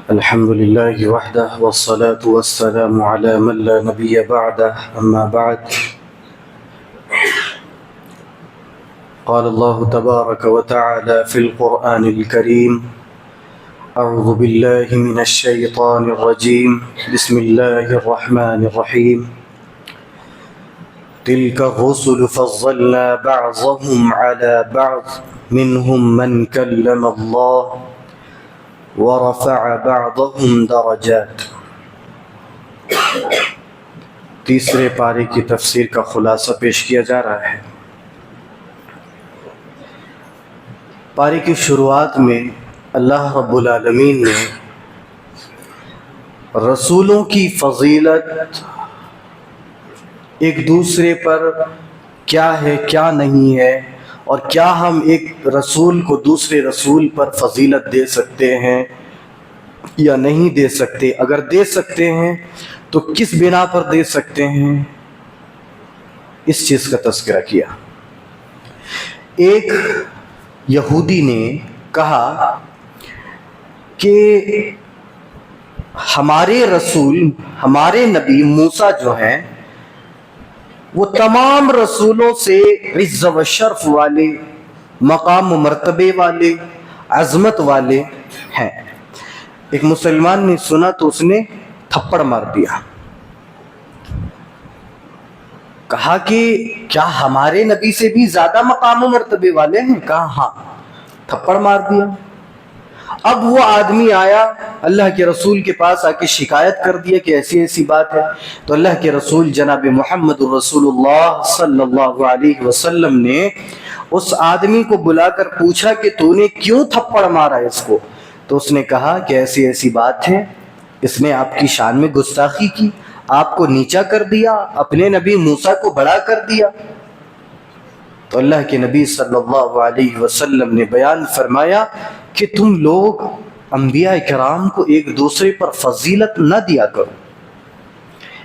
الحمد لله وحده والصلاة والسلام على من لا نبي بعده أما بعد قال الله تبارك وتعالى في القرآن الكريم أعوذ بالله من الشيطان الرجيم بسم الله الرحمن الرحيم تلك الرسل فضلنا بعضهم على بعض منهم من كلم الله ورفع بعضهم درجات۔ تیسرے پارے کی تفسیر کا خلاصہ پیش کیا جا رہا ہے۔ پارے کی شروعات میں اللہ رب العالمین نے رسولوں کی فضیلت ایک دوسرے پر کیا ہے کیا نہیں ہے، اور کیا ہم ایک رسول کو دوسرے رسول پر فضیلت دے سکتے ہیں یا نہیں دے سکتے، اگر دے سکتے ہیں تو کس بنا پر دے سکتے ہیں، اس چیز کا تذکرہ کیا۔ ایک یہودی نے کہا کہ ہمارے رسول، ہمارے نبی موسیٰ جو ہیں وہ تمام رسولوں سے عز و شرف والے، مقام و مرتبے والے، عظمت والے ہیں۔ ایک مسلمان نے سنا تو اس نے تھپڑ مار دیا، کہا کہ کیا ہمارے نبی سے بھی زیادہ مقام و مرتبے والے ہیں؟ کہا ہاں، تھپڑ مار دیا۔ اب وہ آدمی آیا اللہ کے رسول کے پاس، آ کے شکایت کر دیا کہ ایسی ایسی بات ہے۔ تو اللہ کے رسول جناب محمد رسول اللہ صلی اللہ علیہ وسلم نے اس آدمی کو بلا کر پوچھا کہ تو نے کیوں تھپڑ مارا اس کو؟ تو اس نے کہا کہ ایسی ایسی بات ہے، اس نے آپ کی شان میں گستاخی کی، آپ کو نیچا کر دیا، اپنے نبی موسیٰ کو بڑا کر دیا۔ تو اللہ کے نبی صلی اللہ علیہ وسلم نے بیان فرمایا کہ تم لوگ انبیاء کرام کو ایک دوسرے پر فضیلت نہ دیا کرو،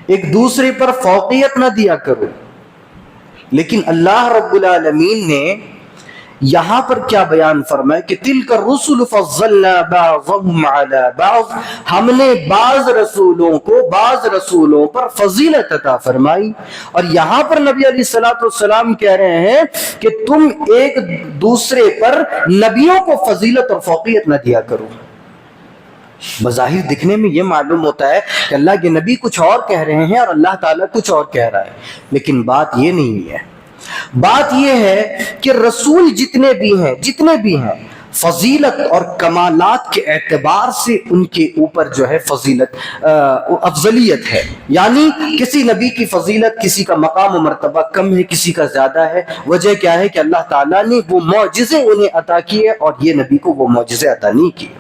ایک دوسرے پر فوقیت نہ دیا کرو، لیکن اللہ رب العالمین نے یہاں پر کیا بیان فرمایا کہ تلک الرسل فضلنا بعضهم على بعض، ہم نے بعض رسولوں کو بعض رسولوں پر فضیلت عطا فرمائی۔ اور یہاں پر نبی علیہ الصلوۃ والسلام کہہ رہے ہیں کہ تم ایک دوسرے پر نبیوں کو فضیلت اور فوقیت نہ دیا کرو۔ بظاہر دکھنے میں یہ معلوم ہوتا ہے کہ اللہ کے نبی کچھ اور کہہ رہے ہیں اور اللہ تعالیٰ کچھ اور کہہ رہا ہے، لیکن بات یہ نہیں ہے۔ بات یہ ہے کہ رسول جتنے بھی ہیں فضیلت اور کمالات کے اعتبار سے ان کے اوپر جو ہے فضیلت افضلیت ہے، یعنی کسی نبی کی فضیلت، کسی کا مقام و مرتبہ کم ہے، کسی کا زیادہ ہے۔ وجہ کیا ہے کہ اللہ تعالیٰ نے وہ معجزے انہیں عطا کیے اور یہ نبی کو وہ معجزے عطا نہیں کیے۔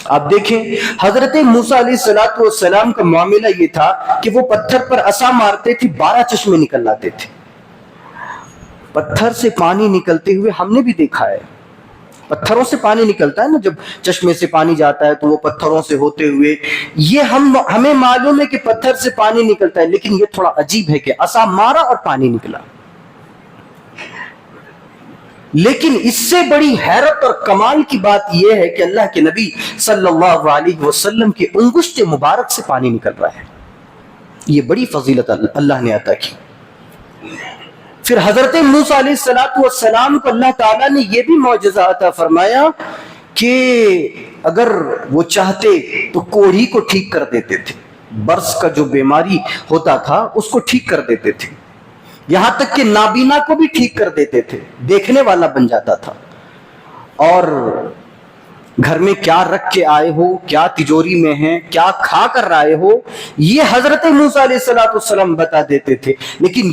آپ دیکھیں حضرت موسیٰ علیہ السلام کا معاملہ یہ تھا کہ وہ پتھر پر عصا مارتے تھے، 12 چشمے نکل آتے تھے۔ پتھر سے پانی نکلتے ہوئے ہم نے بھی دیکھا ہے، پتھروں سے پانی نکلتا ہے نا، جب چشمے سے پانی جاتا ہے تو وہ پتھروں سے ہوتے ہوئے، یہ ہمیں معلوم ہے کہ پتھر سے پانی نکلتا ہے، لیکن یہ تھوڑا عجیب ہے کہ عصا مارا اور پانی نکلا۔ لیکن اس سے بڑی حیرت اور کمال کی بات یہ ہے کہ اللہ کے نبی صلی اللہ علیہ وسلم کے انگشت مبارک سے پانی نکل رہا ہے۔ یہ بڑی فضیلت اللہ نے عطا کی۔ پھر حضرت موسیٰ علیہ السلام کو اللہ تعالیٰ نے یہ بھی معجزہ عطا فرمایا کہ اگر وہ چاہتے تو کوڑھی کو ٹھیک کر دیتے تھے، برس کا جو بیماری ہوتا تھا اس کو ٹھیک کر دیتے تھے، یہاں تک کہ نابینا کو بھی ٹھیک کر دیتے تھے، دیکھنے والا بن جاتا تھا۔ اور گھر میں کیا رکھ کے آئے ہو، کیا تجوری میں ہیں، کیا کھا کر آئے ہو، یہ حضرت موسیٰ علیہ السلام بتا دیتے تھے۔ لیکن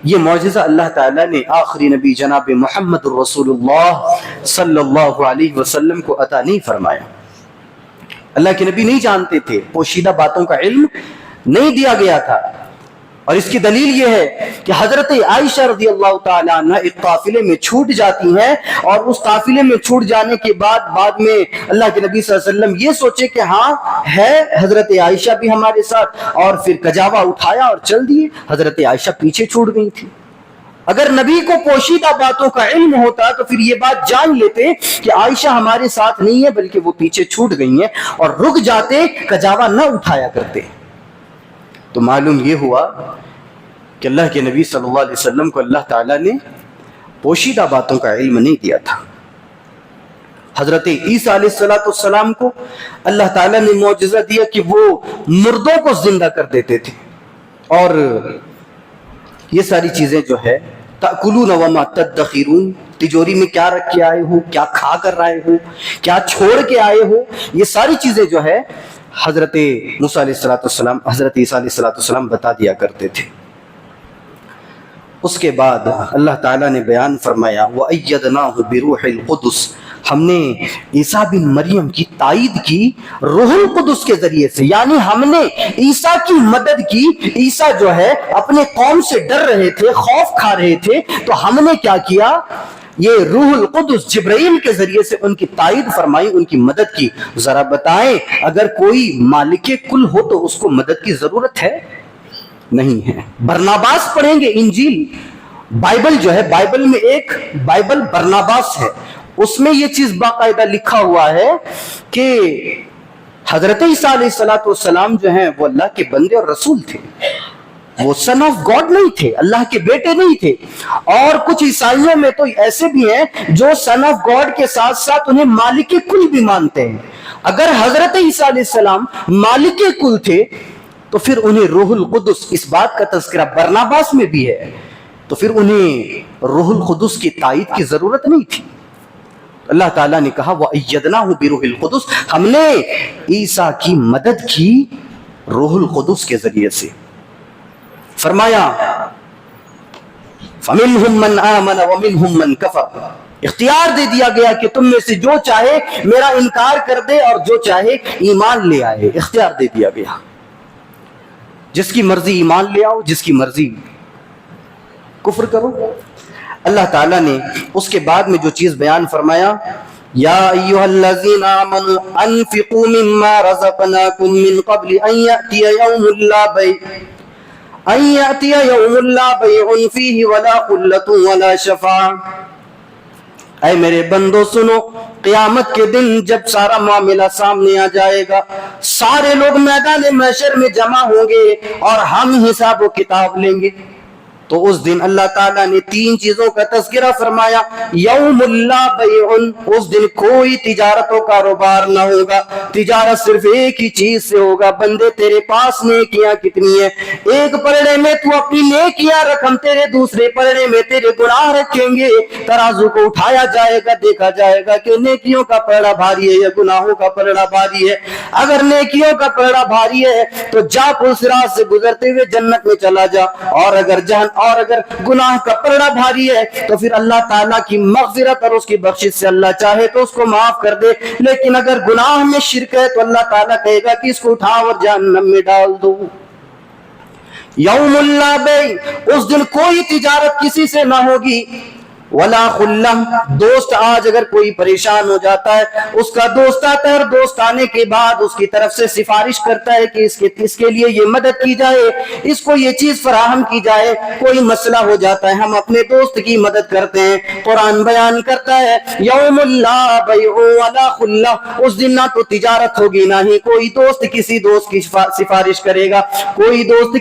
یہ معجزہ اللہ تعالیٰ نے آخری نبی جناب محمد رسول اللہ صلی اللہ علیہ وسلم کو عطا نہیں فرمایا۔ اللہ کے نبی نہیں جانتے تھے، پوشیدہ باتوں کا علم نہیں دیا گیا تھا۔ اور اس کی دلیل یہ ہے کہ حضرت عائشہ رضی اللہ تعالی عنہ ایک قافلے میں چھوٹ جاتی ہیں، اور اس قافلے میں چھوٹ جانے کے بعد میں اللہ کے نبی صلی اللہ علیہ وسلم یہ سوچے کہ ہاں ہے حضرت عائشہ بھی ہمارے ساتھ، اور پھر کجاوا اٹھایا اور چل دیے۔ حضرت عائشہ پیچھے چھوٹ گئی تھی، اگر نبی کو پوشیدہ باتوں کا علم ہوتا تو پھر یہ بات جان لیتے کہ عائشہ ہمارے ساتھ نہیں ہے بلکہ وہ پیچھے چھوٹ گئی ہیں، اور رک جاتے، کجاوا نہ اٹھایا کرتے۔ تو معلوم یہ ہوا کہ اللہ کے نبی صلی اللہ علیہ وسلم کو اللہ تعالیٰ نے پوشیدہ باتوں کا علم نہیں دیا تھا۔ حضرت عیسیٰ علیہ السلام کو اللہ تعالیٰ نے معجزہ دیا کہ وہ مردوں کو زندہ کر دیتے تھے، اور یہ ساری چیزیں جو ہے تأکلون وما تدخرون، تجوری میں کیا رکھ کے آئے ہو، کیا کھا کر آئے ہو، کیا چھوڑ کے آئے ہو، یہ ساری چیزیں جو ہے حضرت موسیٰ علیہ السلام، حضرت عیسیٰ علیہ السلام بتا دیا کرتے تھے۔ اس کے بعد اللہ تعالیٰ نے بیان فرمایا وَأَيَّدْنَاهُ بِرُوحِ الْقُدُسِ، ہم نے عیسیٰ بن مریم کی تائید کی روح القدس کے ذریعے سے، یعنی ہم نے عیسیٰ کی مدد کی۔ عیسیٰ جو ہے اپنے قوم سے ڈر رہے تھے، خوف کھا رہے تھے، تو ہم نے کیا کیا؟ یہ روح القدس جبرائیل کے ذریعے سے ان کی تائید فرمائی، ان کی مدد کی۔ ذرا بتائیں، اگر کوئی مالک کل ہو تو اس کو مدد کی ضرورت ہے؟ نہیں ہے۔ برناباس پڑھیں گے انجیل، بائبل جو ہے، بائبل میں ایک بائبل برناباس ہے، اس میں یہ چیز باقاعدہ لکھا ہوا ہے کہ حضرت عیسیٰ علیہ السلام جو ہیں وہ اللہ کے بندے اور رسول تھے، وہ سن آف گاڈ نہیں تھے، اللہ کے بیٹے نہیں تھے۔ اور کچھ عیسائیوں میں تو ایسے بھی ہیں جو سن آف گاڈ کے ساتھ ساتھ انہیں مالک کل بھی مانتے ہیں۔ اگر حضرت عیسیٰ علیہ السلام مالک کل تھے تو پھر انہیں روح القدس، اس بات کا تذکرہ برناباس میں بھی ہے، تو پھر انہیں روح القدس کی تائید کی ضرورت نہیں تھی۔ اللہ تعالیٰ نے کہا وَأَيَّدْنَاهُ بِرُوحِ الْقُدُسِ، ہم نے عیسیٰ کی مدد کی روح القدس کے ذریعے سے۔ فرمایا فَمِنْهُمْ مَنْ آمَنَ وَمِنْهُمْ مَنْ كَفَرَ، اختیار دے دیا گیا کہ تم میں سے جو چاہے میرا انکار کر دے اور جو چاہے ایمان لے آئے، اختیار دے دیا گیا۔ جس کی مرضی ایمان لے آؤ، جس کی مرضی کفر کرو۔ اللہ تعالیٰ نے اس کے بعد میں جو چیز بیان فرمایا، یا ایھا الذین آمنوا انفقوا مما رزقناکم من قبل ان یأتی یوم لا بیع فیہ ولا خلۃ ولا شفاعۃ۔ اے میرے بندو سنو، قیامت کے دن جب سارا معاملہ سامنے آ جائے گا، سارے لوگ میدان محشر میں جمع ہوں گے اور ہم حساب و کتاب لیں گے، تو اس دن اللہ تعالیٰ نے تین چیزوں کا تذکرہ فرمایا۔ یوم لا بیع، اس دن کوئی تجارت و کاروبار نہ ہوگا، تجارت صرف ایک ہی چیز سے ہوگا، بندے تیرے پاس نیکیاں کتنی ہیں، ایک پلڑے میں تو اپنی نیکیاں رکھ، ہم تیرے دوسرے پلڑے میں تیرے گناہ رکھیں گے، ترازو کو اٹھایا جائے گا، دیکھا جائے گا کہ نیکیوں کا پلڑا بھاری ہے یا گناہوں کا پلڑا بھاری ہے۔ اگر نیکیوں کا پلڑا بھاری ہے تو جا پل صراط سے گزرتے ہوئے جنت میں چلا جا، اور اگر گناہ کا پلڑا بھاری ہے تو پھر اللہ تعالیٰ کی مغفرت اور اس کی بخشش سے اللہ چاہے تو اس کو معاف کر دے، لیکن اگر گناہ میں شرک ہے تو اللہ تعالیٰ کہے گا کہ اس کو اٹھاؤ اور جہنم میں ڈال دو۔ یوم لا بیع، اس دن کوئی تجارت کسی سے نہ ہوگی، ولا خلہ، دوست آج اگر کوئی پریشان ہو جاتا ہے، اس کا دوست آتا ہے اور دوست آنے کے بعد اس کی طرف سے سفارش کرتا ہے کہ اس کے لیے یہ مدد کی جائے، اس کو یہ چیز فراہم کی جائے، کوئی مسئلہ ہو جاتا ہے ہم اپنے دوست کی مدد کرتے ہیں۔ قرآن بیان کرتا ہے یوم لا بیع ولا خلہ، اس دن نہ تو تجارت ہوگی، نہ ہی کوئی دوست کسی دوست کی سفارش کرے گا، کوئی دوست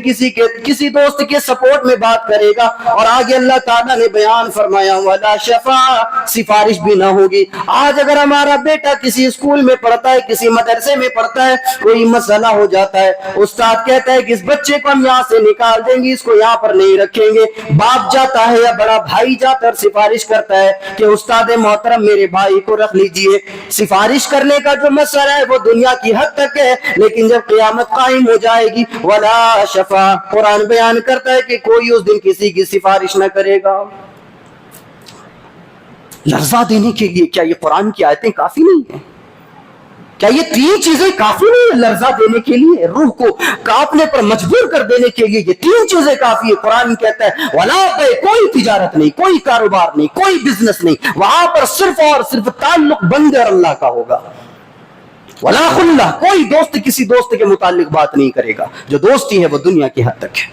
کسی دوست کے سپورٹ میں بات کرے گا، اور آگے اللہ تعالیٰ نے بیان فرمایا ولا شفاعہ، سفارش بھی نہ ہوگی۔ آج اگر ہمارا بیٹا کسی اسکول میں پڑھتا ہے، کسی مدرسے میں پڑھتا ہے، کوئی مسئلہ ہو جاتا ہے، استاد کہتا ہے کہ اس بچے کو ہم یہاں سے نکال دیں گے، اس کو یہاں پر نہیں رکھیں گے، باپ جاتا ہے یا بڑا بھائی جاتا ہے سفارش کرتا ہے کہ استاد محترم میرے بھائی کو رکھ لیجئے۔ سفارش کرنے کا جو مسئلہ ہے وہ دنیا کی حد تک ہے، لیکن جب قیامت قائم ہو جائے گی ولا شفاعہ، قرآن بیان کرتا ہے کہ کوئی اس دن کسی کی سفارش نہ کرے گا۔ لرزہ دینے کے لیے کیا یہ قرآن کی آیتیں کافی نہیں ہیں؟ کیا یہ تین چیزیں کافی نہیں ہیں لرزہ دینے کے لیے، روح کو کانپنے پر مجبور کر دینے کے لیے؟ یہ تین چیزیں کافی ہے۔ قرآن کہتا ہے ولا بیع، کوئی تجارت نہیں، کوئی کاروبار نہیں، کوئی بزنس نہیں، وہاں پر صرف اور صرف تعلق بندے اور اللہ کا ہوگا۔ ولا خلہ، کوئی دوست کسی دوست کے متعلق بات نہیں کرے گا، جو دوستی ہے وہ دنیا کی حد تک ہے۔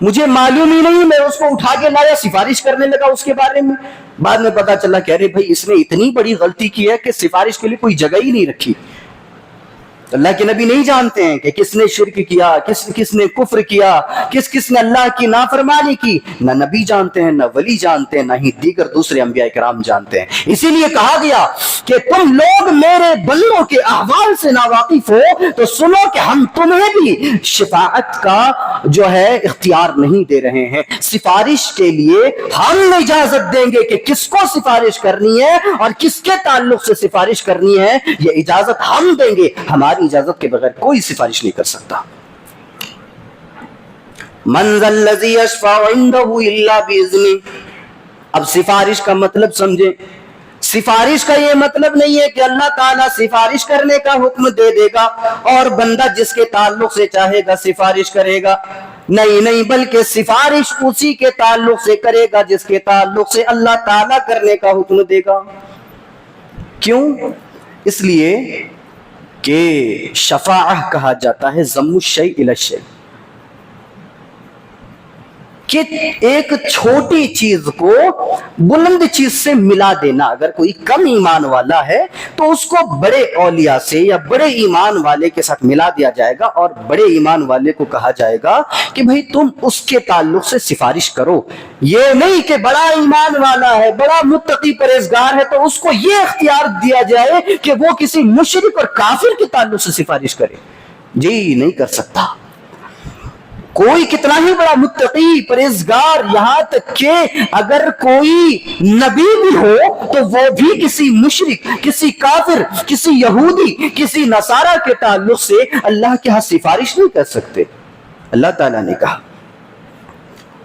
مجھے معلوم ہی نہیں، میں اس کو اٹھا کے لایا، سفارش کرنے لگا اس کے بارے میں، بعد میں پتا چلا کہ ارے بھائی اس نے اتنی بڑی غلطی کی ہے کہ سفارش کے لیے کوئی جگہ ہی نہیں رکھی۔ اللہ کے نبی نہیں جانتے ہیں کہ کس نے شرک کیا، کس نے کفر کیا، کس نے اللہ کی نافرمانی کی، نہ نبی جانتے ہیں، نہ ولی جانتے ہیں، نہ ہی دیگر دوسرے انبیاء کرام جانتے ہیں۔ اسی لیے کہا گیا کہ تم لوگ میرے بندوں کے احوال سے ناواقف ہو تو سنو کہ ہم تمہیں بھی شفاعت کا جو ہے اختیار نہیں دے رہے ہیں۔ سفارش کے لیے ہم اجازت دیں گے کہ کس کو سفارش کرنی ہے اور کس کے تعلق سے سفارش کرنی ہے، یہ اجازت ہم دیں گے، ہماری اجازت کے بغیر کوئی سفارش نہیں کر سکتا۔ من ذا الذی یشفع عندہ الا باذنہ۔ اب سفارش کا مطلب سمجھیں۔ سفارش کا یہ مطلب نہیں ہے کہ اللہ تعالیٰ سفارش کرنے کا حکم دے دے گا اور بندہ جس کے تعلق سے چاہے گا سفارش کرے گا، نہیں، بلکہ سفارش اسی کے تعلق سے کرے گا جس کے تعلق سے اللہ تعالیٰ کرنے کا حکم دے گا۔ کیوں؟ اس لیے کہ شفاعہ کہا جاتا ہے ضم الشیء الی الشیء، کہ ایک چھوٹی چیز کو بلند چیز سے ملا دینا۔ اگر کوئی کم ایمان والا ہے تو اس کو بڑے اولیاء سے یا بڑے ایمان والے کے ساتھ ملا دیا جائے گا اور بڑے ایمان والے کو کہا جائے گا کہ بھئی تم اس کے تعلق سے سفارش کرو۔ یہ نہیں کہ بڑا ایمان والا ہے، بڑا متقی پرہیزگار ہے تو اس کو یہ اختیار دیا جائے کہ وہ کسی مشرک اور کافر کے تعلق سے سفارش کرے۔ جی نہیں کر سکتا۔ کوئی کتنا ہی بڑا متقی پرہیزگار، یہاں تک کہ اگر کوئی نبی بھی ہو تو وہ بھی کسی مشرک، کسی کافر، کسی یہودی، کسی نصارہ کے تعلق سے اللہ کے ہاں سفارش نہیں کر سکتے، اللہ تعالیٰ نے کہا۔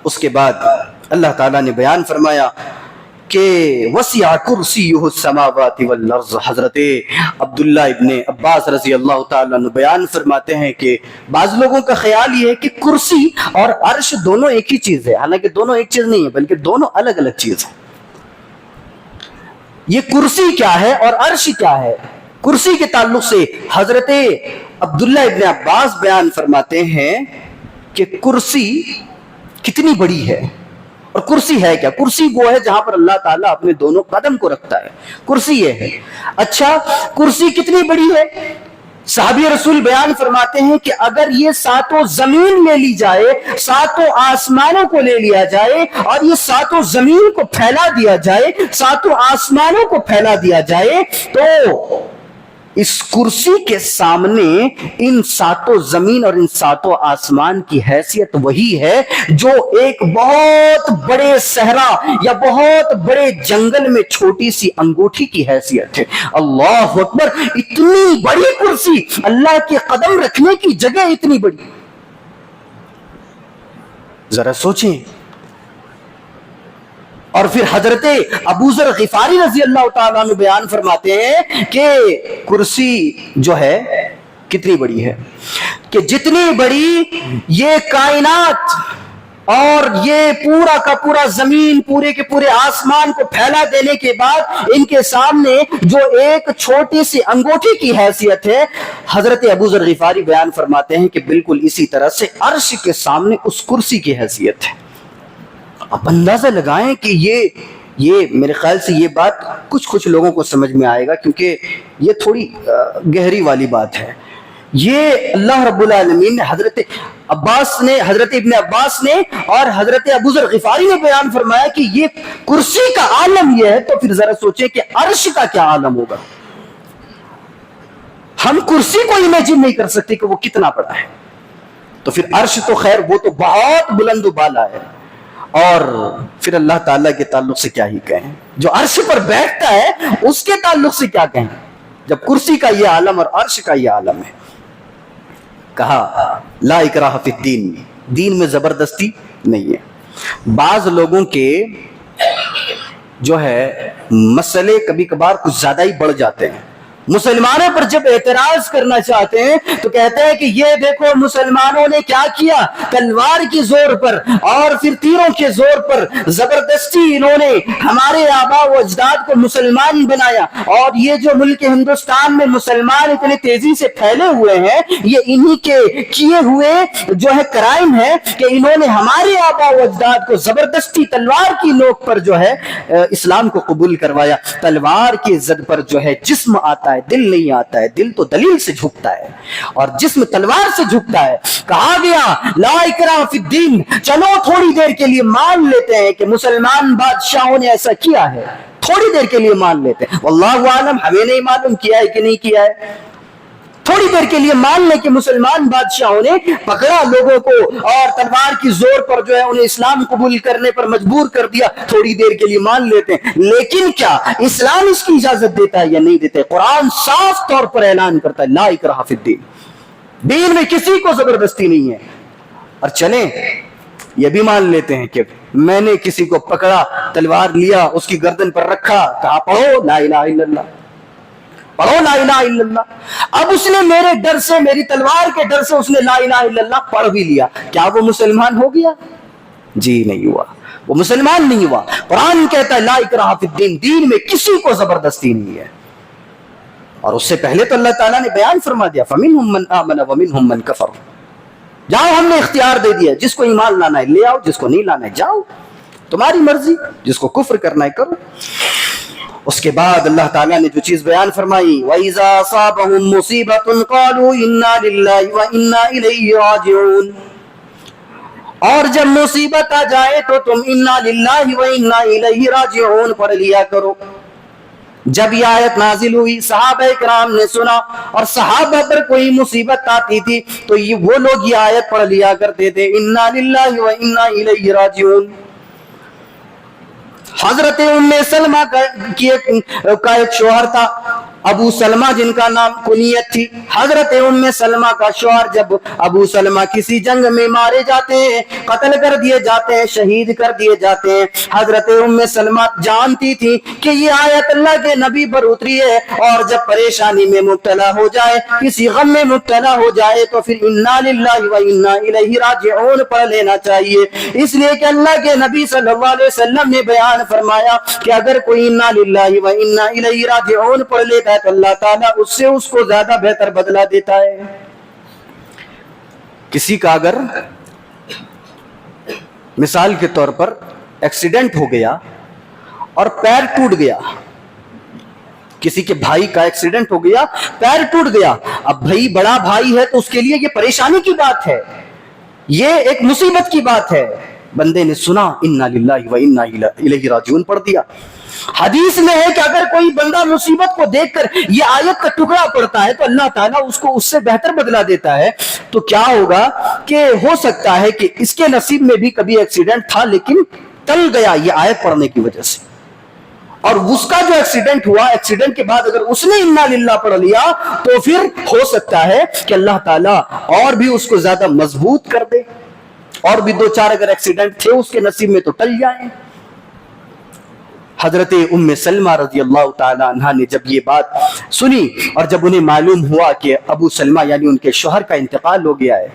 اس کے بعد اللہ تعالیٰ نے بیان فرمایا کہ وسع کرسیہ السماوات والارض۔ حضرت عبداللہ ابن عباس رضی اللہ تعالیٰ عنہ بیان فرماتے ہیں کہ بعض لوگوں کا خیال یہ ہے کہ کرسی اور عرش دونوں ایک ہی چیز ہے، حالانکہ دونوں ایک چیز نہیں ہے بلکہ دونوں الگ الگ چیز ہیں۔ یہ کرسی کیا ہے اور عرش کیا ہے؟ کرسی کے تعلق سے حضرت عبداللہ ابن عباس بیان فرماتے ہیں کہ کرسی کتنی بڑی ہے، اور کرسی ہے کیا؟ کرسی وہ ہے جہاں پر اللہ تعالیٰ اپنے دونوں قدم کو رکھتا ہے، کرسی یہ ہے۔ اچھا کرسی کتنی بڑی ہے؟ صحابی رسول بیان فرماتے ہیں کہ اگر یہ ساتوں زمین لے لی جائے، ساتوں آسمانوں کو لے لیا جائے اور یہ ساتوں زمین کو پھیلا دیا جائے، ساتوں آسمانوں کو پھیلا دیا جائے، تو اس کرسی کے سامنے ان ساتوں زمین اور ان ساتوں آسمان کی حیثیت وہی ہے جو ایک بہت بڑے صحرا یا بہت بڑے جنگل میں چھوٹی سی انگوٹھی کی حیثیت ہے۔ اللہ اکبر! اتنی بڑی کرسی، اللہ کے قدم رکھنے کی جگہ اتنی بڑی، ذرا سوچیں۔ اور پھر حضرت ابو ذر غفاری رضی اللہ تعالیٰ عنہ بیان فرماتے ہیں کہ کرسی جو ہے کتنی بڑی ہے، کہ جتنی بڑی یہ کائنات اور یہ پورا کا پورا زمین، پورے کے پورے آسمان کو پھیلا دینے کے بعد ان کے سامنے جو ایک چھوٹی سی انگوٹھی کی حیثیت ہے، حضرت ابو ذر غفاری بیان فرماتے ہیں کہ بالکل اسی طرح سے عرش کے سامنے اس کرسی کی حیثیت ہے۔ آپ اندازہ لگائیں کہ یہ میرے خیال سے یہ بات کچھ لوگوں کو سمجھ میں آئے گا، کیونکہ یہ تھوڑی گہری والی بات ہے۔ یہ اللہ رب العالمین نے حضرت ابن عباس نے اور حضرت ابو ذر غفاری نے بیان فرمایا کہ یہ کرسی کا عالم یہ ہے، تو پھر ذرا سوچیں کہ عرش کا کیا عالم ہوگا۔ ہم کرسی کو امیجن نہیں کر سکتے کہ وہ کتنا بڑا ہے، تو پھر عرش تو خیر وہ تو بہت بلند و بالا ہے، اور پھر اللہ تعالیٰ کے تعلق سے کیا ہی کہیں، جو عرش پر بیٹھتا ہے اس کے تعلق سے کیا کہیں، جب کرسی کا یہ عالم اور عرش کا یہ عالم ہے۔ کہا لا اکراہ فی الدین، دین میں زبردستی نہیں ہے۔ بعض لوگوں کے جو ہے مسئلے کبھی کبھار کچھ زیادہ ہی بڑھ جاتے ہیں، مسلمانوں پر جب اعتراض کرنا چاہتے ہیں تو کہتے ہیں کہ یہ دیکھو مسلمانوں نے کیا کیا، تلوار کی زور پر اور پھر تیروں کے زور پر زبردستی انہوں نے ہمارے آبا و اجداد کو مسلمان بنایا، اور یہ جو ملک ہندوستان میں مسلمان اتنے تیزی سے پھیلے ہوئے ہیں یہ انہی کے کیے ہوئے جو ہے کرائم ہے کہ انہوں نے ہمارے آبا و اجداد کو زبردستی تلوار کی نوک پر جو ہے اسلام کو قبول کروایا۔ تلوار کی زد پر جو ہے جسم آتا ہے، دل نہیں آتا ہے، دل تو دلیل سے جھکتا ہے اور جسم تلوار سے جھکتا ہے۔ کہا گیا لا اکراہ فی الدین، چلو تھوڑی دیر کے لیے مان لیتے ہیں کہ مسلمان بادشاہوں نے ایسا کیا ہے، تھوڑی دیر کے لیے مان لیتے ہیں، واللہ عالم ہمیں نہیں معلوم کیا ہے کہ نہیں کیا ہے، تھوڑی دیر کے لیے مان لیں کہ مسلمان بادشاہوں نے پکڑا لوگوں کو اور تلوار کی زور پر جو ہے انہیں اسلام قبول کرنے پر مجبور کر دیا، تھوڑی دیر کے لیے مان لیتے ہیں، لیکن کیا اسلام اس کی اجازت دیتا ہے یا نہیں دیتا ہے؟ قرآن صاف طور پر اعلان کرتا ہے لا اکراہ فی الدین، دین میں کسی کو زبردستی نہیں ہے۔ اور چلیں یہ بھی مان لیتے ہیں کہ میں نے کسی کو پکڑا، تلوار لیا، اس کی گردن پر رکھا، کہا پڑھو لا الہ الا اللہ، پڑھو لا الہ الا اللہ، اب اس نے میرے ڈر سے، میری تلوار کے ڈر سے اس نے لا الہ الا اللہ پڑھ بھی لیا، کیا وہ مسلمان ہو گیا؟ جی نہیں ہوا، وہ مسلمان نہیں ہوا۔ قرآن کہتا ہے لا اکراہ فی الدین، دین میں کسی کو زبردستی نہیں ہے۔ اور اس سے پہلے تو اللہ تعالیٰ نے بیان فرما دیا فَمِنْهُمْ مَنْ آمَنَ وَمِنْهُمْ مَنْ كَفَرَ، جاؤ ہم نے اختیار دے دیا، جس کو ایمان لانا ہے لے آؤ، جس کو نہیں لانا ہے جاؤ، تمہاری مرضی، جس کو کفر کرنا ہے کرو۔ اس کے بعد اللہ تعالیٰ نے جو چیز بیان فرمائی وَإِذَا أَصَابَهُمْ مُصِيبَةٌ قَالُوا إِنَّا لِلَّهِ وَإِنَّا إِلَيْهِ رَاجِعُونَ، اور جب مصیبت آ جائے تو تم اِنَّا لِلَّهِ وَإِنَّا إِلَيْهِ رَاجِعُونَ پڑھ لیا کرو۔ جب یہ آیت نازل ہوئی صحابہ کرام نے سنا، اور صحابہ پر کوئی مصیبت آتی تھی تو وہ لوگ یہ آیت پڑھ لیا کرتے تھے اِنَّا لِلَّهِ وَإِنَّا إِلَيْهِ رَاجِعُونَ۔ حضرت ام سلمہ کا ایک شوہر تھا ابو سلمہ، جن کا نام کنیت تھی۔ حضرت ام سلمہ کا شوہر جب ابو سلمہ کسی جنگ میں مارے جاتے ہیں، قتل کر دیے جاتے ہیں، شہید کر دیے جاتے ہیں، حضرت ام سلمہ جانتی تھی کہ یہ آیت اللہ کے نبی پر اتری ہے، اور جب پریشانی میں مبتلا ہو جائے، کسی غم میں مبتلا ہو جائے تو پھر انا للہ و انا الیہ راجعون پڑھ لینا چاہیے، اس لیے کہ اللہ کے نبی صلی اللہ علیہ وسلم نے بیان فرمایا کہ اگر کوئی انا للہ و انا الیہ راجعون پڑھ لیتا ہے تو اللہ تعالیٰ اس سے اس کو زیادہ بہتر بدلہ دیتا ہے۔ کسی کا اگر مثال کے طور پر ایکسیڈنٹ ہو گیا اور پیر ٹوٹ گیا، کسی کے بھائی کا ایکسیڈنٹ ہو گیا، پیر ٹوٹ گیا، اب بھائی بڑا بھائی ہے تو اس کے لیے یہ پریشانی کی بات ہے، یہ ایک مصیبت کی بات ہے۔ بندے نے سنا انا للہ و انا الیہ راجعون پڑھ دیا۔ حدیث میں ہے کہ اگر کوئی بندہ مصیبت کو دیکھ کر یہ آیت کا ٹکڑا پڑتا ہے تو اللہ تعالیٰ اس کو اس سے بہتر بدلہ دیتا ہے۔ تو کیا ہوگا کہ ہو سکتا ہے کہ اس کے نصیب میں بھی کبھی ایکسیڈنٹ تھا لیکن ٹل گیا یہ آیت پڑھنے کی وجہ سے، اور اس کا جو ایکسیڈنٹ ہوا، ایکسیڈنٹ کے بعد اگر اس نے انا للہ پڑھ لیا تو پھر ہو سکتا ہے کہ اللہ تعالیٰ اور بھی اس کو زیادہ مضبوط کر دے، اور بھی دو چار اگر ایکسیڈنٹ تھے اس کے نصیب میں تو ٹل جائیں۔ حضرت ام سلمہ رضی اللہ تعالی عنہ نے جب یہ بات سنی اور جب انہیں معلوم ہوا کہ ابو سلمہ یعنی ان کے شوہر کا انتقال ہو گیا ہے،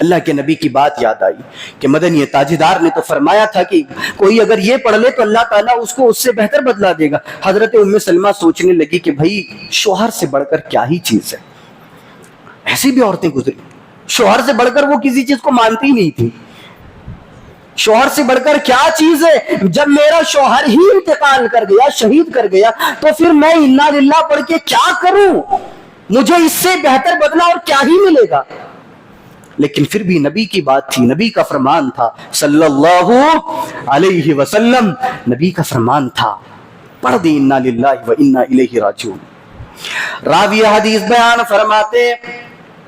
اللہ کے نبی کی بات یاد آئی کہ مدنی تاجدار نے تو فرمایا تھا کہ کوئی اگر یہ پڑھ لے تو اللہ تعالیٰ اس کو اس سے بہتر بدلہ دے گا۔ حضرت ام سلمہ سوچنے لگی کہ بھائی شوہر سے بڑھ کر کیا ہی چیز ہے، ایسی بھی عورتیں گزری، شوہر سے بڑھ کر وہ کسی چیز کو مانتی نہیں تھی، شوہر سے بڑھ کر کیا چیز ہے، جب میرا شوہر ہی انتقال کر گیا، شہید کر گیا، تو پھر میں انا للہ پڑھ کے کیا کروں، مجھے اس سے بہتر بدلہ اور کیا ہی ملے گا۔ لیکن پھر بھی نبی کی بات تھی، نبی کا فرمان تھا صلی اللہ علیہ وسلم، نبی کا فرمان تھا پڑھ دی انا للہ و انا الیہ راجعون۔ راوی حدیث بیان فرماتے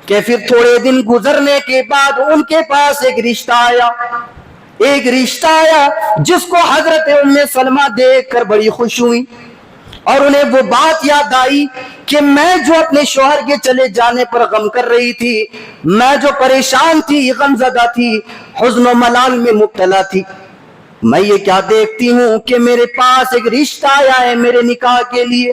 کہ پھر تھوڑے دن گزرنے کے بعد ان کے پاس ایک رشتہ آیا جس کو حضرت ام سلمہ دیکھ کر بڑی خوش ہوئی، اور انہیں وہ بات یاد آئی کہ میں جو اپنے شوہر کے چلے جانے پر غم کر رہی تھی، میں جو پریشان تھی، غم زدہ تھی، حزن و ملال میں مبتلا تھی، میں یہ کیا دیکھتی ہوں کہ میرے پاس ایک رشتہ آیا ہے میرے نکاح کے لیے،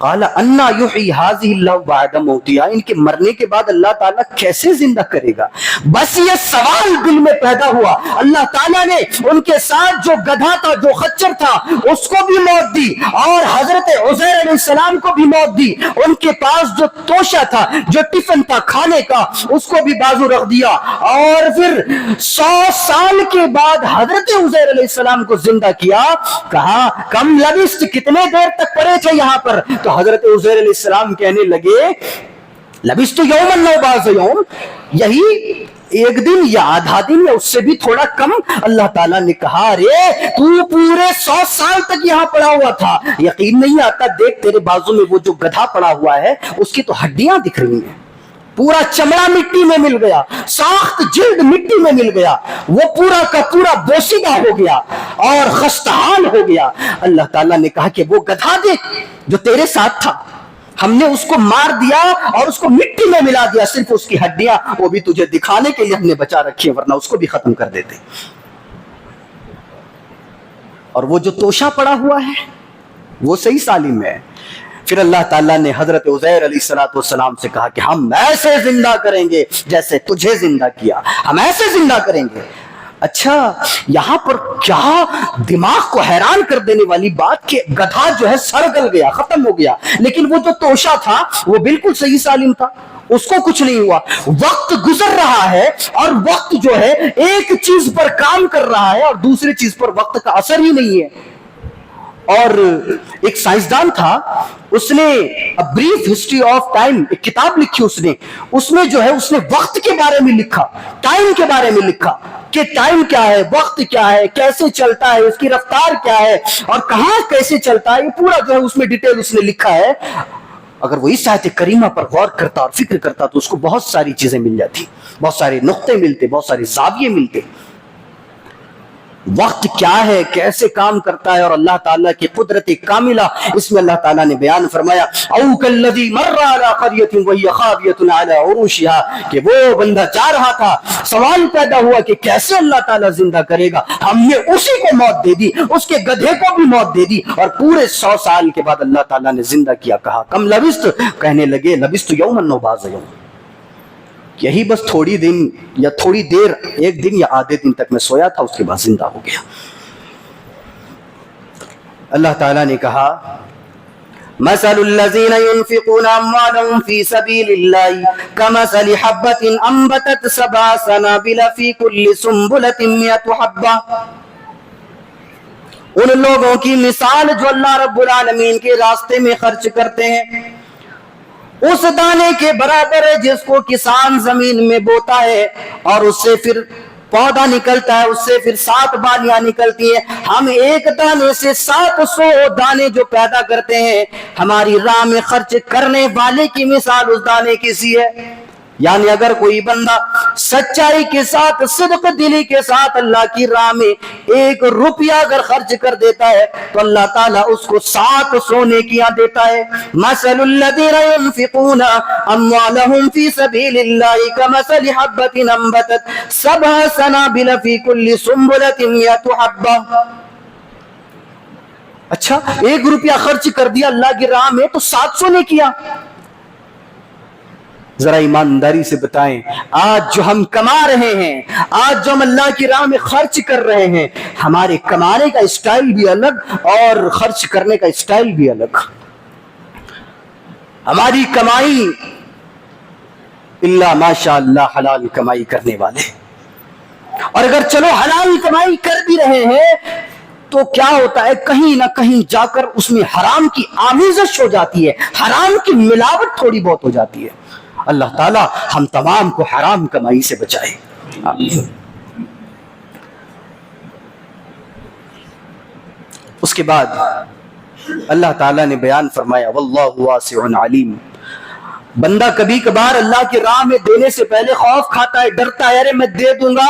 قال انا یحیی ھذہ اللہ بعد موتہا، ان کے مرنے کے بعد اللہ تعالیٰ کیسے زندہ کرے گا؟ بس یہ سوال دل میں پیدا ہوا۔ اللہ تعالیٰ نے ان کے ساتھ جو گدھا تھا، جو خچر تھا، اس کو بھی موت دی، اور حضرت عزیر علیہ السلام کو بھی موت دی۔ ان کے پاس جو توشہ تھا، جو ٹفن تھا کھانے کا، اس کو بھی بازو رکھ دیا، اور پھر 100 سال کے بعد حضرت عزیر علیہ السلام کو زندہ کیا۔ کہا کم لبثت، کتنے دیر تک پڑے تھے یہاں پر؟ تو حضرت عزیر علیہ السلام کہنے لگے لبثت یوما او بعض یوم، یہی ایک دن یا آدھا دن یا اس سے بھی تھوڑا کم۔ اللہ تعالیٰ نے کہا ارے تو پورے 100 سال تک یہاں پڑا ہوا تھا، یقین نہیں آتا، دیکھ تیرے بازو میں وہ جو گدھا پڑا ہوا ہے اس کی تو ہڈیاں دکھ رہی ہیں، پورا چمڑا مٹی میں مل گیا، ساخت جلد مٹی میں مل گیا، وہ پورا کا پورا بوسیدہ ہو گیا اور خستحال ہو گیا۔ اللہ تعالیٰ نے کہا کہ وہ گدھا دیکھ جو تیرے ساتھ تھا، ہم نے اس کو مار دیا اور اس کو مٹی میں ملا دیا، صرف اس کی ہڈیاں وہ بھی تجھے دکھانے کے لیے ہم نے بچا رکھی ہیں، ورنہ اس کو بھی ختم کر دیتے۔ اور وہ جو توشہ پڑا ہوا ہے وہ صحیح سالم ہے۔ پھر اللہ تعالیٰ نے حضرت عزیر علیہ السلام سے کہا کہ ہم ایسے زندہ کریں گے جیسے تجھے زندہ کیا، ہم ایسے زندہ کریں گے۔ اچھا، یہاں پر کیا دماغ کو حیران کر دینے والی بات کہ گدھا جو ہے سڑ گل گیا، ختم ہو گیا، لیکن وہ جو توشہ تھا وہ بالکل صحیح سالم تھا، اس کو کچھ نہیں ہوا۔ وقت گزر رہا ہے اور وقت جو ہے ایک چیز پر کام کر رہا ہے اور دوسری چیز پر وقت کا اثر ہی نہیں ہے۔ اور ایک سائنسدان تھا، اس نے بریف ہسٹری آف ٹائم ایک کتاب لکھی، اس میں جو ہے اس نے وقت کے بارے میں لکھا، ٹائم کے بارے میں لکھا کہ ٹائم کیا ہے، وقت کیا ہے، کیسے چلتا ہے، اس کی رفتار کیا ہے اور کہاں کیسے چلتا ہے، یہ پورا جو ہے اس میں ڈیٹیل اس نے لکھا ہے۔ اگر وہ اس آیت کریمہ پر غور کرتا اور فکر کرتا تو اس کو بہت ساری چیزیں مل جاتی، بہت سارے نقطے ملتے، بہت سارے زاویے ملتے۔ وقت کیا ہے، کیسے کام کرتا ہے، اور اللہ تعالیٰ کی قدرت کاملہ اس میں اللہ تعالیٰ نے بیان فرمایا او کالذی مر علی قریۃ وہی خاویۃ علی عروشها، کہ وہ بندہ جا رہا تھا، سوال پیدا ہوا کہ کیسے اللہ تعالیٰ زندہ کرے گا، ہم نے اسی کو موت دے دی، اس کے گدھے کو بھی موت دے دی، اور پورے 100 سال کے بعد اللہ تعالیٰ نے زندہ کیا۔ کہا کم لبثت، کہنے لگے لبثت یوما او بعض یوم، یہی بس تھوڑی دن یا تھوڑی دیر، ایک دن یا آدھے دن تک میں سویا تھا، اس کے بعد زندہ ہو گیا۔ اللہ تعالیٰ نے کہا مثل الذین ينفقون اموالهم في سبيل الله كمثل حبة انبتت 7 سنابل في كل سنبلة 100 حبة، ان لوگوں کی مثال جو اللہ رب العالمین کے راستے میں خرچ کرتے ہیں اس دانے کے برابر ہے جس کو کسان زمین میں بوتا ہے، اور اس سے پھر پودا نکلتا ہے، اس سے پھر 7 بالیاں نکلتی ہیں۔ ہم ایک دانے سے 700 دانے جو پیدا کرتے ہیں، ہماری راہ میں خرچ کرنے والے کی مثال اس دانے کی سی ہے۔ یعنی اگر کوئی بندہ سچائی کے ساتھ، صدق دلی کے ساتھ اللہ کی راہ میں 1 روپیہ اگر خرچ کر دیتا ہے تو اللہ تعالیٰ اس کو 700 نیکیاں دیتا ہے۔ مثل الذین ينفقون اموالهم في سبيل الله كمثل حبة انبتت 7 سنابل في كل سنبلة 100 حبة۔ اچھا، 1 روپیہ خرچ کر دیا اللہ کی راہ میں تو 700 نیکیاں۔ ذرا ایمانداری سے بتائیں، آج جو ہم کما رہے ہیں، آج جو ہم اللہ کی راہ میں خرچ کر رہے ہیں، ہمارے کمانے کا اسٹائل بھی الگ اور خرچ کرنے کا اسٹائل بھی الگ۔ ہماری کمائی اللہ ماشاء اللہ حلال کمائی کرنے والے، اور اگر چلو حلال کمائی کر بھی رہے ہیں تو کیا ہوتا ہے، کہیں نہ کہیں جا کر اس میں حرام کی آمیزش ہو جاتی ہے، حرام کی ملاوٹ تھوڑی بہت ہو جاتی ہے۔ اللہ تعالیٰ ہم تمام کو حرام کمائی سے بچائے، آمین۔ اس کے بعد اللہ تعالیٰ نے بیان فرمایا واللہ واسع علیم، بندہ کبھی کبھار اللہ کی راہ میں دینے سے پہلے خوف کھاتا ہے، ڈرتا ہے، ارے میں دے دوں گا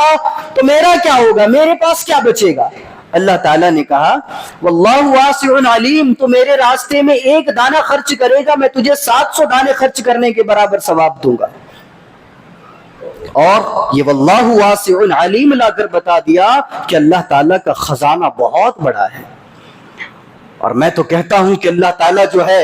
تو میرا کیا ہوگا، میرے پاس کیا بچے گا۔ اللہ تعالیٰ نے کہا واللہ واسع علیم، تو میرے راستے میں 1 دانہ خرچ کرے گا، میں تجھے 700 دانے خرچ کرنے کے برابر ثواب دوں گا۔ اور یہ واللہ واسع علیم لا کر بتا دیا کہ اللہ تعالیٰ کا خزانہ بہت بڑا ہے۔ اور میں تو کہتا ہوں کہ اللہ تعالیٰ جو ہے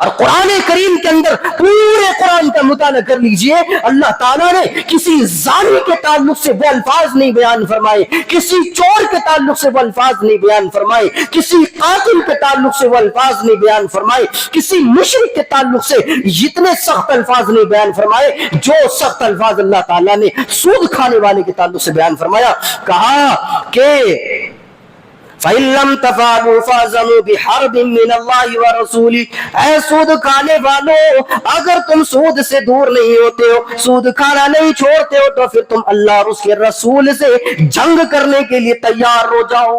اور قرآن کریم کے اندر پورے قرآن کا مطالعہ کر لیجئے، اللہ تعالیٰ نے کسی زانی کے تعلق سے وہ الفاظ نہیں بیان فرمائے، کسی چور کے تعلق سے وہ الفاظ نہیں بیان فرمائے، کسی قاتل کے تعلق سے وہ الفاظ نہیں بیان فرمائے، کسی مشرک کے تعلق سے اتنے سخت الفاظ نہیں بیان فرمائے جو سخت الفاظ اللہ تعالیٰ نے سود کھانے والے کے تعلق سے بیان فرمایا۔ کہا کہ فَإِن لَّمْ تَفْعَلُوا فَأْذَنُوا بِحَرْبٍ مِّنَ اللَّهِ وَرَسُولِهِ، اے سود کھانے والو، اگر تم سود سے دور نہیں ہوتے ہو، سود کھانا نہیں چھوڑتے ہو، تو پھر تم اللہ اور اس کے رسول سے جنگ کرنے کے لیے تیار ہو جاؤ۔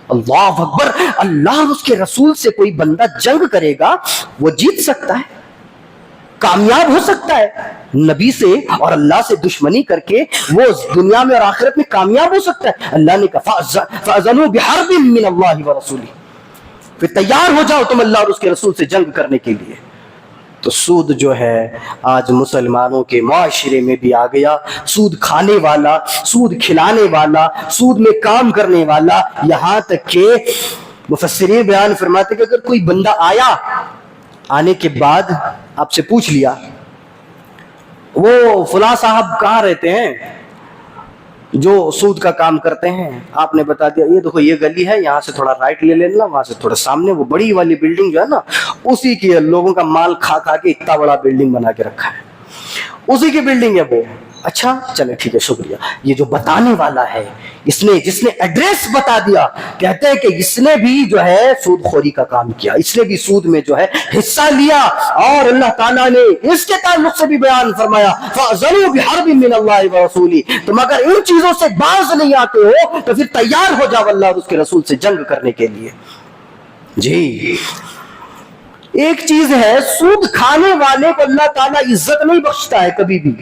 اللہ اکبر! اللہ اور اس کے رسول سے کوئی بندہ جنگ کرے گا، وہ جیت سکتا ہے، کامیاب ہو سکتا ہے۔ نبی سے اور اللہ سے دشمنی کر کے وہ دنیا میں اور آخرت میں کامیاب ہو سکتا ہے۔ اللہ نے کہا فَأَذَنُوا بِحَرْبٍ مِّنَ اللَّهِ وَرَسُولِهِ، پھر تیار ہو جاؤ تم اللہ اور اس کے رسول سے جنگ کرنے کے لیے۔ تو سود جو ہے آج مسلمانوں کے معاشرے میں بھی آ گیا، سود کھانے والا، سود کھلانے والا، سود میں کام کرنے والا، یہاں تک کہ مفسرین بیان فرماتے کہ اگر کوئی بندہ آیا، آنے کے بعد آپ سے پوچھ لیا وہ فلاں صاحب کہاں رہتے ہیں جو سود کا کام کرتے ہیں، آپ نے بتا دیا یہ دیکھو یہ گلی ہے، یہاں سے تھوڑا رائٹ لے لینا، وہاں سے تھوڑا سامنے وہ بڑی والی بلڈنگ جو ہے نا، اسی کی لوگوں کا مال کھا کھا کے اتنا بڑا بلڈنگ بنا کے رکھا ہے، اسی کی بلڈنگ ہے وہ۔ اچھا چلے ٹھیک ہے شکریہ۔ یہ جو بتانے والا ہے، جس نے ایڈریس بتا دیا، کہتے ہیں کہ اس نے بھی جو ہے سود خوری کا کام کیا، اس نے بھی سود میں جو ہے حصہ لیا، اور اللہ تعالیٰ نے اس کے تعلق سے بھی بیان فرمایا فَأَذَنُوا بِحَرْبٍ مِّنَ اللَّهِ وَرَسُولِهِ، تم اگر ان چیزوں سے باز نہیں آتے ہو تو پھر تیار ہو جاؤ اللہ اور اس کے رسول سے جنگ کرنے کے لیے۔ جی ایک چیز ہے، سود کھانے والے کو اللہ تعالیٰ عزت نہیں بخشتا ہے کبھی بھی،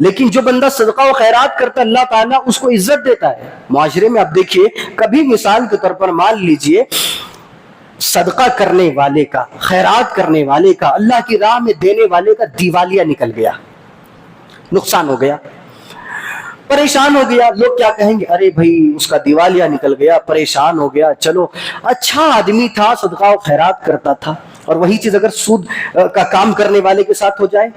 لیکن جو بندہ صدقہ و خیرات کرتا ہے اللہ تعالیٰ اس کو عزت دیتا ہے معاشرے میں۔ آپ دیکھیے کبھی مثال کے طور پر مان لیجئے صدقہ کرنے والے کا، خیرات کرنے والے کا، اللہ کی راہ میں دینے والے کا دیوالیہ نکل گیا، نقصان ہو گیا، پریشان ہو گیا، لوگ کیا کہیں گے؟ ارے بھائی اس کا دیوالیہ نکل گیا، پریشان ہو گیا، چلو اچھا آدمی تھا، صدقہ و خیرات کرتا تھا، اور وہی چیز اگر سود کا کام کرنے والے کے ساتھ ہو جائے،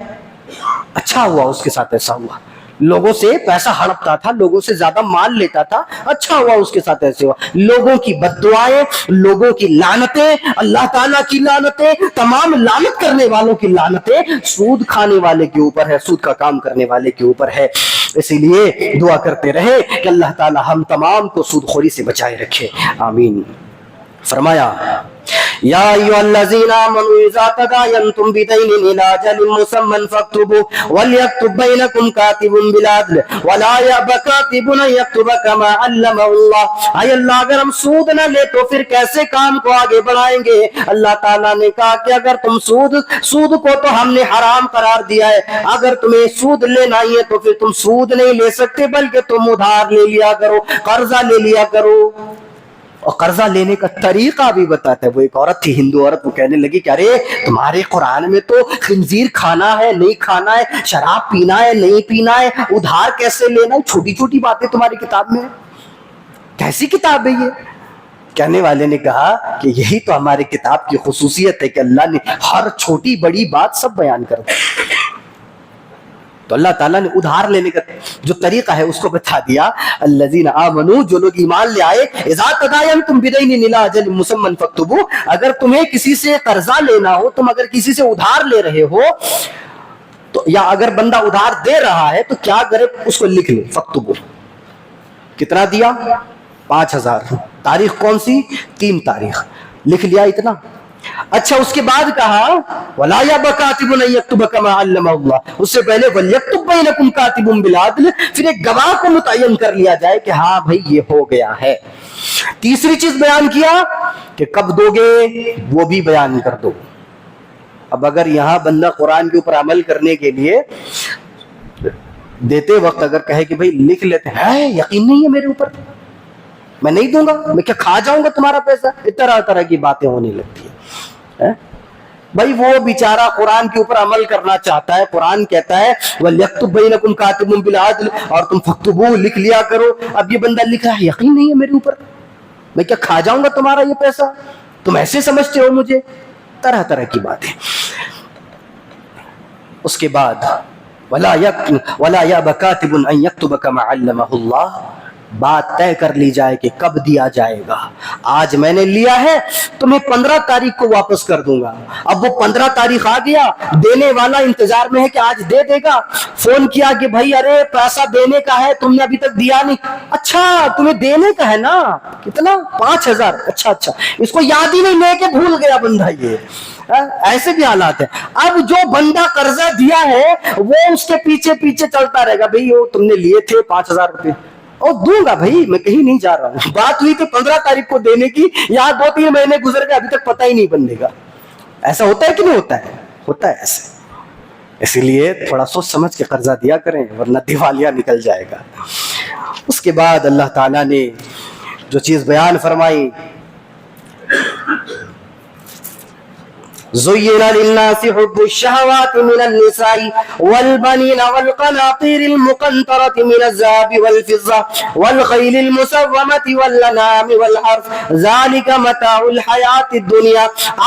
اچھا ہوا اس کے ساتھ ایسا ہوا، لوگوں سے پیسہ ہڑپتا تھا، لوگوں سے زیادہ مال لیتا تھا، اچھا ہوا اس کے ساتھ ایسے ہوا۔ لوگوں کی بد دعائیں، لوگوں کی لعنتیں، اللہ تعالیٰ کی لعنتیں، تمام لعنت کرنے والوں کی لعنتیں سود کھانے والے کے اوپر ہے، سود کا کام کرنے والے کے اوپر ہے۔ اسی لیے دعا کرتے رہے کہ اللہ تعالیٰ ہم تمام کو سود خوری سے بچائے رکھے، آمین۔ فرمایا یا ایھا الذین آمنوا اذا تداینتم بدین الی اجل مسمى فاکتبوا ولیکتب بینکم کاتب بالعدل ولا یأبى کاتب ان یکتب کما علمہ اللہ۔ اے اللہ اگر ہم سود نہ لے تو پھر کیسے کام کو آگے بڑھائیں گے؟ اللہ تعالیٰ نے کہا کہ اگر تم سود کو تو ہم نے حرام قرار دیا ہے، اگر تمہیں سود لینا ہی ہے تو پھر تم سود نہیں لے سکتے، بلکہ تم ادھار لے لیا کرو، قرضہ لے لیا کرو۔ اور قرضہ لینے کا طریقہ بھی بتاتا ہے۔ وہ ایک عورت تھی، ہندو عورت، وہ کہنے لگی کہ ارے تمہارے قرآن میں تو خنزیر کھانا ہے نہیں کھانا ہے، شراب پینا ہے نہیں پینا ہے، ادھار کیسے لینا ہے، چھوٹی چھوٹی باتیں تمہاری کتاب میں، کیسی کتاب ہے یہ؟ کہنے والے نے کہا کہ یہی تو ہماری کتاب کی خصوصیت ہے کہ اللہ نے ہر چھوٹی بڑی بات سب بیان کر دی۔ تو اللہ تعالیٰ نے ادھار لینے کا جو طریقہ ہے اس کو بتا دیا۔ الذین آمنوا، جو لوگ ایمان لے آئے، اذا تداینتم بدین الی اجل مسمى فاکتبوا، اگر تمہیں کسی سے قرضہ لینا ہو، تم اگر کسی سے ادھار لے رہے ہو تو، یا اگر بندہ ادھار دے رہا ہے تو کیا کرے؟ اس کو لکھ لے، فاکتبوا۔ کتنا دیا؟ 5000۔ تاریخ کون سی؟ 3 تاریخ، لکھ لیا اتنا۔ اچھا اس کے بعد کہا وَلَا يَأْبَى كَاتِبٌ أَن يَكْتُبَ كَمَا عَلَّمَهُ اللَّهُ، اس سے پہلے وَلْيَكْتُب بَيْنَكُمْ كَاتِبٌ بِالْعَدْلِ، پھر ایک گواہ کو متعین کر لیا جائے کہ ہاں بھائی یہ ہو گیا ہے۔ تیسری چیز بیان کیا کہ کب دو گے وہ بھی بیان کر دو۔ اب اگر یہاں بندہ قرآن کے اوپر عمل کرنے کے لیے دیتے وقت اگر کہے کہ بھائی لکھ لیتے ہیں، یقین نہیں ہے میرے اوپر، میں نہیں دوں گا، میں کیا کھا جاؤں گا تمہارا پیسہ، طرح طرح کی باتیں ہونے لگتی ہیں۔ بھائی وہ بیچارہ قرآن کے اوپر عمل کرنا چاہتا ہے، قرآن کہتا ہے وَلْيَكْتُب بَيْنَكُمْ كَاتِبٌ بِالْعَدْلِ، اور تم فَاكْتُبُوا لکھ لیا کرو۔ اب یہ بندہ لکھ رہا ہے، یقین نہیں ہے میرے اوپر، میں کیا کھا جاؤں گا تمہارا یہ پیسہ، تم ایسے سمجھتے ہو مجھے، طرح طرح کی باتیں. اس کے بعد ولا يأبى كاتب ان يكتب كما علمه اللہ، بات طے کر لی جائے کہ کب دیا جائے گا. آج میں نے لیا ہے تو میں 15 تاریخ کو واپس کر دوں گا. اب وہ 15 تاریخ آ گیا، دینے والا انتظار میں ہے کہ آج دے دے گا. فون کیا کہ بھائی ارے پیسہ دینے کا ہے، تم نے ابھی تک دیا نہیں. اچھا تمہیں دینے کا ہے نا، کتنا؟ 5000. اچھا اس کو یاد ہی نہیں، لے کے بھول گیا بندہ. یہ ایسے بھی حالات ہیں. اب جو بندہ قرضہ دیا ہے وہ اس کے پیچھے پیچھے چلتا رہے گا، بھائی وہ تم نے لیے تھے 5000 روپے، اور دوں گا بھائی، میں کہیں نہیں جا رہا ہوں. بات ہوئی تو 15 تاریخ کو دینے کی، یہاں 2-3 مہینے گزر گئے، ابھی تک پتہ ہی نہیں بندے کا. ایسا ہوتا ہے کہ نہیں ہوتا ہے؟ ہوتا ہے ایسے. اسی لیے تھوڑا سوچ سمجھ کے قرضہ دیا کریں ورنہ دیوالیہ نکل جائے گا. اس کے بعد اللہ تعالیٰ نے جو چیز بیان فرمائی، زُيِّنَ لِلنَّاسِ حُبُّ الشَّهَوَاتِ مِنَ النِّسَاءِ وَالْبَنِينَ وَالْقَنَاطِيرِ الْمُقَنطَرَةِ مِنَ الذَّهَبِ وَالْفِضَّةِ وَالْخَيْلِ الْمُسَوَّمَةِ وَالْأَنْعَامِ وَالْحَرْثِ ذَلِكَ مَتَاعُ الْحَيَاةِ الدُّنْيَا.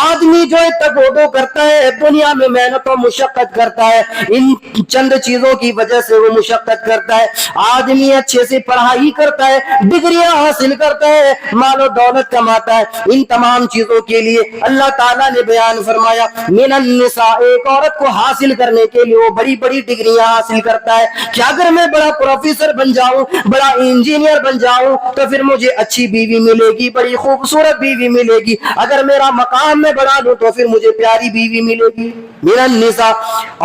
آدمی جو تگودو کرتا ہے دنیا میں، محنت و مشقت کرتا ہے، ان چند چیزوں کی وجہ سے وہ مشقت کرتا ہے. آدمی اچھے سے پڑھائی کرتا ہے، ڈگریاں حاصل کرتا ہے، مال و دولت کماتا ہے. ان تمام چیزوں کے لیے اللہ تعالیٰ نے بیان فرمایا من النساء، ایک عورت کو حاصل کرنے کے لیے وہ بڑی بڑی ڈگریاں حاصل کرتا ہے کہ اگر میں بڑا پروفیسر بن جاؤں، بڑا انجینئر بن جاؤں تو پھر مجھے اچھی بیوی ملے گی، بڑی خوبصورت بیوی ملے گی. اگر میرا مقام میں بڑھا لوں تو پھر مجھے پیاری بیوی ملے گی. من النساء،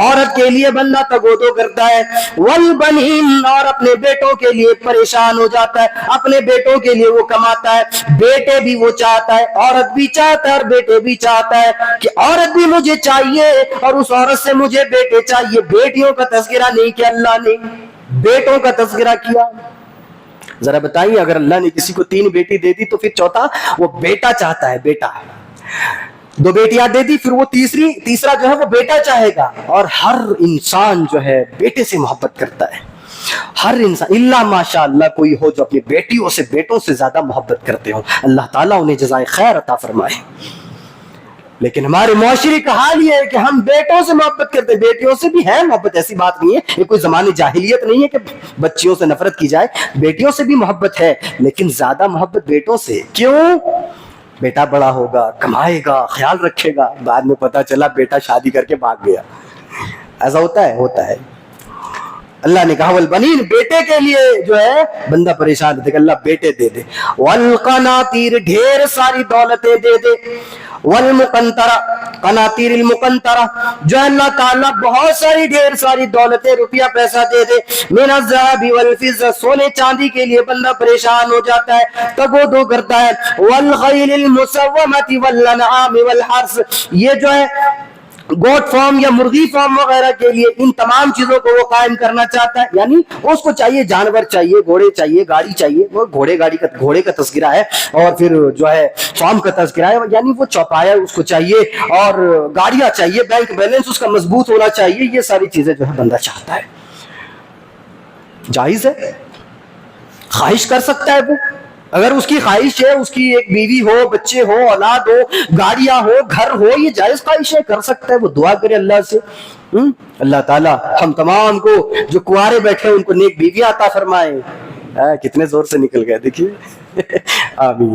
عورت کے لیے بندہ تگودو کرتا ہے. والبنین، اور اپنے بیٹوں کے لیے پریشان ہو جاتا ہے، اپنے بیٹوں کے لیے وہ کماتا ہے. بیٹے بھی وہ چاہتا ہے، عورت بھی چاہتا ہے اور بیٹے بھی چاہتا ہے کہ عورت بھی مجھے چاہیے اور اس عورت سے مجھے بیٹے چاہیے. بیٹیوں کا تذکرہ نہیں کیا اللہ نے، بیٹوں کا تذکرہ کیا. ذرا بتائیے اگر اللہ نے کسی کو 3 بیٹی دے دی تو پھر چوتھا وہ بیٹا چاہتا ہے. بیٹا 2 بیٹیاں دے دی، پھر وہ تیسرا جو ہے وہ بیٹا چاہے گا. اور ہر انسان جو ہے بیٹے سے محبت کرتا ہے، ہر انسان، اللہ ماشاء اللہ کوئی ہو جو اپنی بیٹیوں سے، بیٹوں سے زیادہ محبت کرتے ہوں. اللہ تعالیٰ انہیں جزائے خیر عطا فرمائے. لیکن ہمارے معاشرے کا حال یہ ہے کہ ہم بیٹوں سے محبت کرتے ہیں. بیٹیوں سے بھی ہے محبت، ایسی بات نہیں ہے، یہ کوئی زمانے جاہلیت نہیں ہے کہ بچیوں سے نفرت کی جائے. بیٹیوں سے بھی محبت ہے لیکن زیادہ محبت بیٹوں سے. کیوں؟ بیٹا بڑا ہوگا، کمائے گا، خیال رکھے گا، بعد میں پتا چلا بیٹا شادی کر کے بھاگ گیا. ایسا ہوتا ہے، ہوتا ہے. اللہ نے کہا والبنین، بیٹے کے لیے جو ہے بندہ پریشان ہے کہ اللہ بیٹے دے دے. والقناطیر، ڈھیر ساری دولتیں دے دے. والمقنطرہ، قناطیر المقنطرہ جو اللہ تعالیٰ بہت ساری ڈھیر ساری دولتیں، روپیہ پیسہ دے دے. من الذهب والفضة، سونے چاندی کے لیے بندہ پریشان ہو جاتا ہے، تگودو کرتا ہے. والخیل المسومة والانعام والحرث، یہ جو ہے گوٹ فارم یا مرغی فارم وغیرہ کے لیے ان تمام چیزوں کو وہ قائم کرنا چاہتا ہے. یعنی اس کو چاہیے جانور چاہیے، گھوڑے چاہیے، گاڑی چاہیے. وہ گھوڑے کا تذکرہ ہے اور پھر جو ہے فارم کا تذکرہ ہے. یعنی وہ چوپایا اس کو چاہیے اور گاڑیاں چاہیے، بینک بیلنس اس کا مضبوط ہونا چاہیے. یہ ساری چیزیں جو ہے بندہ چاہتا ہے. جائز ہے، خواہش کر سکتا ہے. وہ اگر اس کی خواہش ہے، اس کی ایک بیوی ہو، بچے ہو، اولاد ہو، گاڑیاں ہو، گھر ہو، یہ جائز خواہش ہے، کر سکتا ہے. وہ دعا کرے اللہ سے. اللہ تعالیٰ ہم تمام کو جو کنوارے بیٹھے ان کو نیک بیویاں عطا فرمائے. کتنے زور سے نکل گئے دیکھیے. آمین.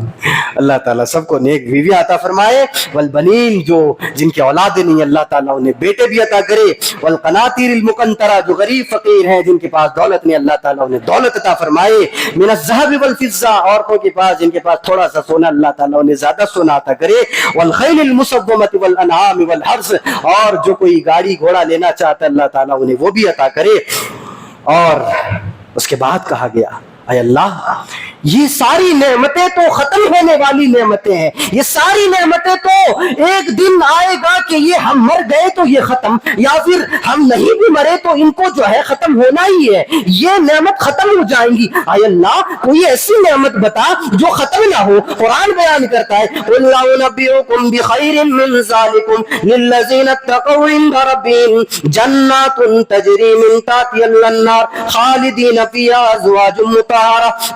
اللہ تعالیٰ سب کو نیک بیوی عطا فرمائے. والبنین، جو جن کے اولادیں نہیں، اللہ تعالیٰ انہیں بیٹے بھی عطا کرے. والقناطیر المقنطرہ، جو غریب فقیر ہیں جن کے پاس دولت نہیں، اللہ تعالیٰ انہیں دولت عطا فرمائے. من الذهب والفضة، عورتوں کے پاس جن کے پاس تھوڑا سا سونا، اللہ تعالیٰ انہیں زیادہ سونا عطا کرے. والخیل المسومة والانعام والحرث، اور جو کوئی گاڑی گھوڑا لینا چاہتا ہے اللہ تعالیٰ انہیں وہ بھی عطا کرے. اور اس کے بعد کہا گیا اے اللہ یہ ساری نعمتیں تو ختم ہونے والی نعمتیں ہیں، یہ ساری نعمتیں تو ایک دن آئے گا کہ یہ ہم مر گئے تو یہ ختم، یا پھر ہم نہیں بھی مرے تو ان کو جو ہے ختم ہونا ہی ہے، یہ نعمت ختم ہو جائیں گی. اے اللہ کوئی ایسی نعمت بتا جو ختم نہ ہو. قرآن بیان کرتا ہے قُلْ لَا أُنَبِّئُكُمْ بِخَيْرٍ مِّن ذَلِكُمْ لِلَّذِينَ اتَّقَوْا عِندَ رَبِّهِمْ جَنَّاتٌ تَجْرِي مِن تَحْتِهَا الْأَنْهَارُ خَالِدِينَ فِيهَا أَزْوَاجٌ مُطَهَّرَةٌ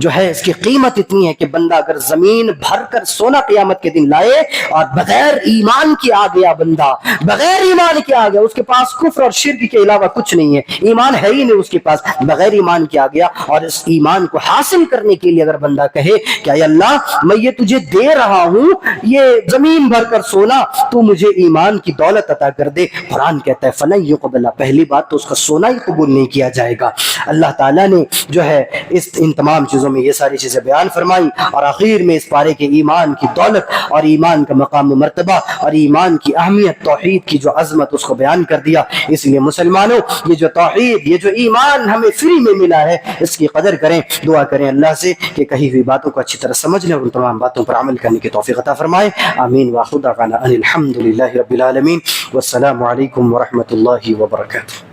جو ہے اس کی قیمت اتنی ہے کہ بندہ اگر زمین بھر کر سونا قیامت کے دن لائے اور بغیر ایمان کے آ گیا، بندہ بغیر ایمان کے آ گیا، اس کے پاس کفر اور شرک کے علاوہ کچھ نہیں ہے، ایمان ہے ہی نہیں اس کے پاس، بغیر ایمان کے آ گیا، اور اس ایمان کو حاصل کرنے کے لیے اگر بندہ کہے کہ اے اللہ میں یہ تجھے دے رہا ہوں، یہ زمین بھر کر سونا، تو مجھے ایمان کی دولت عطا کر دے، قرآن کہتا ہے فَلَن يُقْبَلَ، پہلی بات تو اس کا سونا ہی قبول نہیں کیا جائے گا۔ اللہ تعالیٰ نے جو ہے ان تمام چیزوں میں یہ ساری چیزیں بیان فرمائی، اور آخر میں اس پارے کے ایمان کی دولت اور ایمان کا مقام و مرتبہ اور ایمان کی اہمیت، توحید کی جو عظمت، اس کو بیان کر دیا۔ اس لیے مسلمانوں، یہ جو توحید، یہ جو ایمان ہمیں فری میں ملا ہے، اس کی قدر کریں، دعا کریں اللہ سے کہ کہی ہوئی باتوں کو اچھی طرح سمجھ لیں اور ان تمام باتوں پر عمل کرنے کی توفیق عطا فرمائے۔ آمین وآخر دعوانا ان الحمد للہ رب العالمین، والسلام علیکم ورحمۃ اللہ وبرکاتہ۔